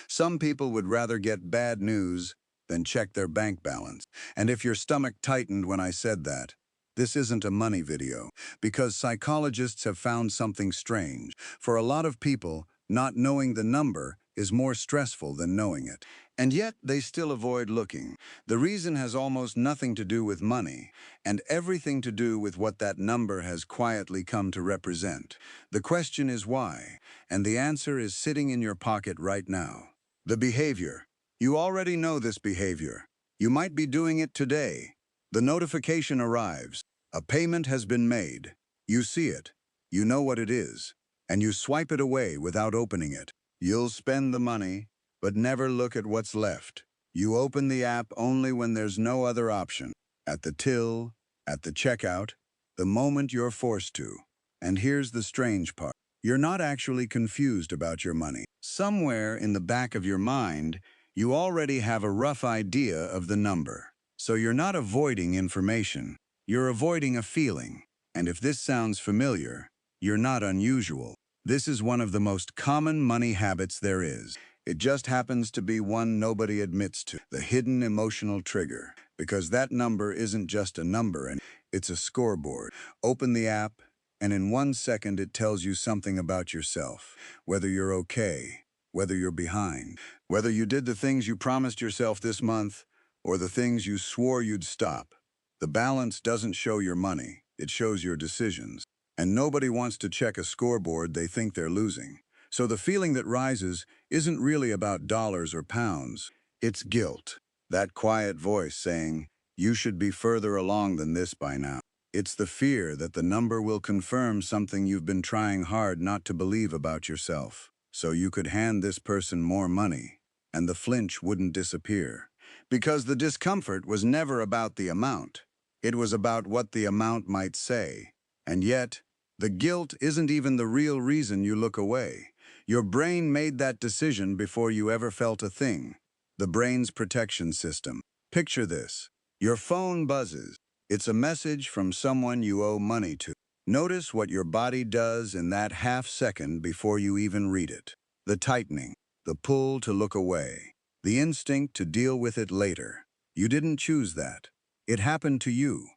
Some people would rather get bad news than check their bank balance. And if your stomach tightened when I said that, this isn't a money video, because psychologists have found something strange. For a lot of people, not knowing the number is more stressful than knowing it. And yet, they still avoid looking. The reason has almost nothing to do with money, and everything to do with what that number has quietly come to represent. The question is why, and the answer is sitting in your pocket right now. The behavior. You already know this behavior. You might be doing it today. The notification arrives. A payment has been made. You see it. You know what it is. And you swipe it away without opening it. You'll spend the money, but never look at what's left. You open the app only when there's no other option. At the till, at the checkout, the moment you're forced to. And here's the strange part. You're not actually confused about your money. Somewhere in the back of your mind, you already have a rough idea of the number. So you're not avoiding information. You're avoiding a feeling. And if this sounds familiar, you're not unusual. This is one of the most common money habits there is. It just happens to be one nobody admits to, the hidden emotional trigger. Because that number isn't just a number, and it's a scoreboard. Open the app, and in 1 second it tells you something about yourself. Whether you're okay, whether you're behind, whether you did the things you promised yourself this month, or the things you swore you'd stop. The balance doesn't show your money, it shows your decisions. And nobody wants to check a scoreboard they think they're losing. So the feeling that rises isn't really about dollars or pounds. It's guilt. That quiet voice saying, you should be further along than this by now. It's the fear that the number will confirm something you've been trying hard not to believe about yourself. So you could hand this person more money, and the flinch wouldn't disappear. Because the discomfort was never about the amount. It was about what the amount might say. And yet, the guilt isn't even the real reason you look away. Your brain made that decision before you ever felt a thing. The brain's protection system. Picture this. Your phone buzzes. It's a message from someone you owe money to. Notice what your body does in that half second before you even read it. The tightening, the pull to look away, the instinct to deal with it later. You didn't choose that. It happened to you.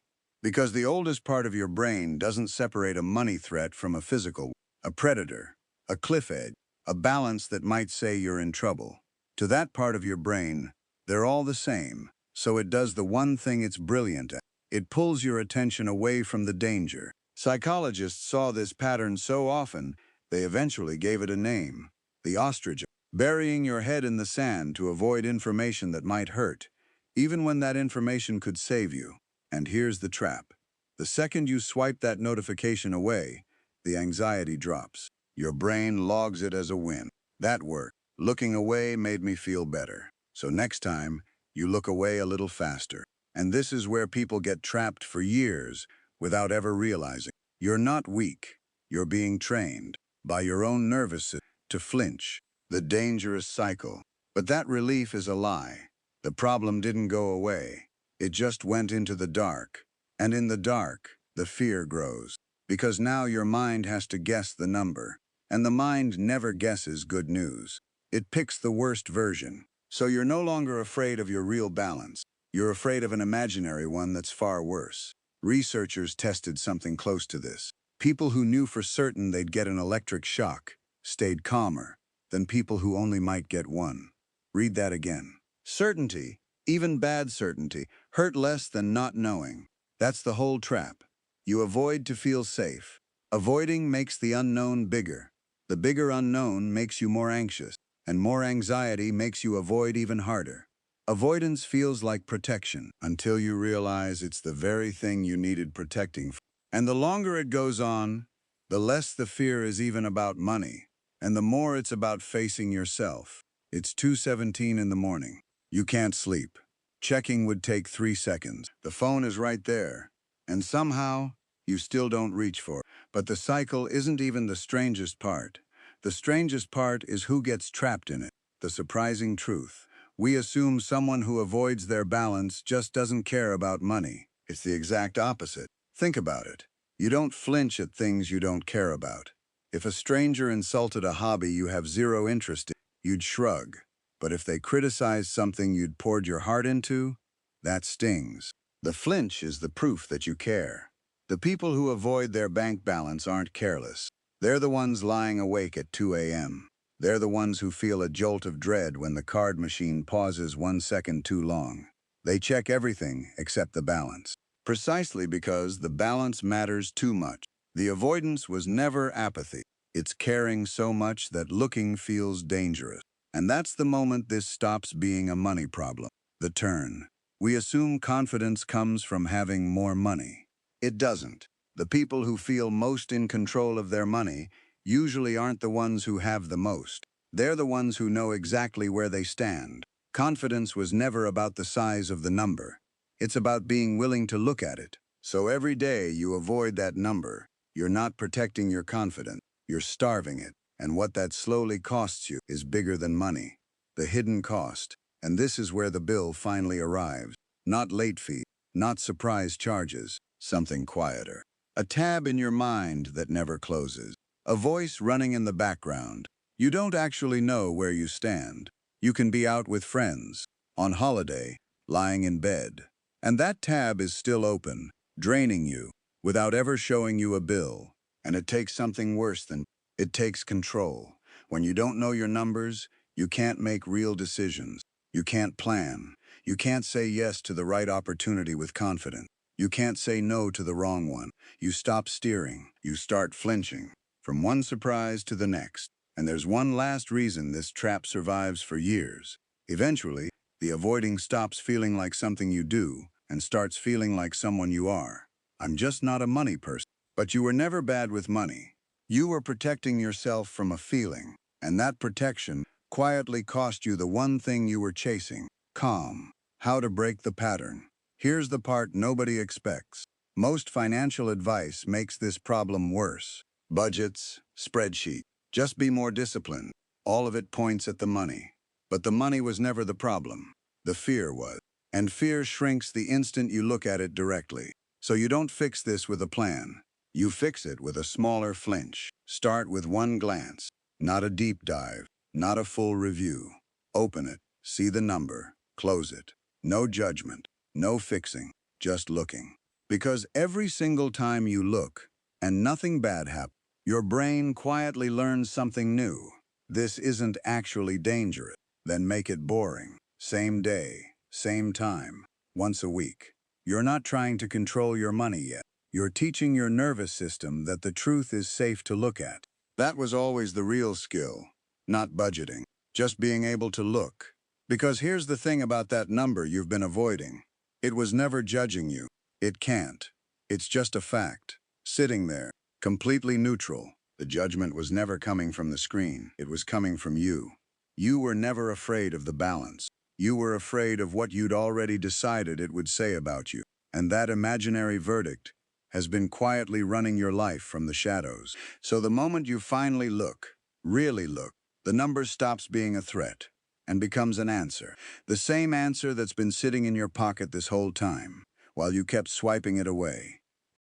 Because the oldest part of your brain doesn't separate a money threat from a physical, a predator, a cliff edge, a balance that might say you're in trouble. To that part of your brain, they're all the same, so it does the one thing it's brilliant at. It pulls your attention away from the danger. Psychologists saw this pattern so often, they eventually gave it a name, the ostrich. Burying your head in the sand to avoid information that might hurt, even when that information could save you. And here's the trap. The second you swipe that notification away, the anxiety drops. Your brain logs it as a win. That worked. Looking away made me feel better. So next time, you look away a little faster. And this is where people get trapped for years without ever realizing. You're not weak. You're being trained by your own nervous system to flinch. The dangerous cycle. But that relief is a lie. The problem didn't go away. It just went into the dark. And in the dark, the fear grows. Because now your mind has to guess the number. And the mind never guesses good news. It picks the worst version. So you're no longer afraid of your real balance. You're afraid of an imaginary one that's far worse. Researchers tested something close to this. People who knew for certain they'd get an electric shock stayed calmer than people who only might get one. Read that again. Certainty, even bad certainty, hurt less than not knowing. That's the whole trap. You avoid to feel safe. Avoiding makes the unknown bigger. The bigger unknown makes you more anxious, and more anxiety makes you avoid even harder. Avoidance feels like protection until you realize it's the very thing you needed protecting. And the longer it goes on, the less the fear is even about money, and the more it's about facing yourself. It's 2:17 in the morning. You can't sleep. Checking would take 3 seconds. The phone is right there. And somehow, you still don't reach for it. But the cycle isn't even the strangest part. The strangest part is who gets trapped in it. The surprising truth. We assume someone who avoids their balance just doesn't care about money. It's the exact opposite. Think about it. You don't flinch at things you don't care about. If a stranger insulted a hobby you have zero interest in, you'd shrug. But if they criticize something you'd poured your heart into, that stings. The flinch is the proof that you care. The people who avoid their bank balance aren't careless. They're the ones lying awake at 2 a.m. They're the ones who feel a jolt of dread when the card machine pauses 1 second too long. They check everything except the balance. Precisely because the balance matters too much. The avoidance was never apathy. It's caring so much that looking feels dangerous. And that's the moment this stops being a money problem. The turn. We assume confidence comes from having more money. It doesn't. The people who feel most in control of their money usually aren't the ones who have the most. They're the ones who know exactly where they stand. Confidence was never about the size of the number. It's about being willing to look at it. So every day you avoid that number, you're not protecting your confidence, you're starving it. And what that slowly costs you is bigger than money. The hidden cost. And this is where the bill finally arrives. Not late fee, not surprise charges, something quieter. A tab in your mind that never closes. A voice running in the background. You don't actually know where you stand. You can be out with friends, on holiday, lying in bed. And that tab is still open, draining you, without ever showing you a bill. And it takes something worse than it takes control. When you don't know your numbers, you can't make real decisions. You can't plan. You can't say yes to the right opportunity with confidence. You can't say no to the wrong one. You stop steering. You start flinching. From one surprise to the next. And there's one last reason this trap survives for years. Eventually, the avoiding stops feeling like something you do and starts feeling like someone you are. I'm just not a money person. But you were never bad with money. You were protecting yourself from a feeling, and that protection quietly cost you the one thing you were chasing: calm. How to break the pattern. Here's the part nobody expects. Most financial advice makes this problem worse. Budgets, spreadsheet. Just be more disciplined. All of it points at the money. But the money was never the problem. The fear was. And fear shrinks the instant you look at it directly. So you don't fix this with a plan. You fix it with a smaller flinch. Start with one glance. Not a deep dive. Not a full review. Open it. See the number. Close it. No judgment. No fixing. Just looking. Because every single time you look, and nothing bad happens, your brain quietly learns something new. This isn't actually dangerous. Then make it boring. Same day, same time, once a week. You're not trying to control your money yet. You're teaching your nervous system that the truth is safe to look at. That was always the real skill, not budgeting, just being able to look. Because here's the thing about that number you've been avoiding. It was never judging you. It can't. It's just a fact. Sitting there, completely neutral. The judgment was never coming from the screen. It was coming from you. You were never afraid of the balance. You were afraid of what you'd already decided it would say about you. And that imaginary verdict has been quietly running your life from the shadows. So the moment you finally look, really look, the number stops being a threat and becomes an answer. The same answer that's been sitting in your pocket this whole time, while you kept swiping it away.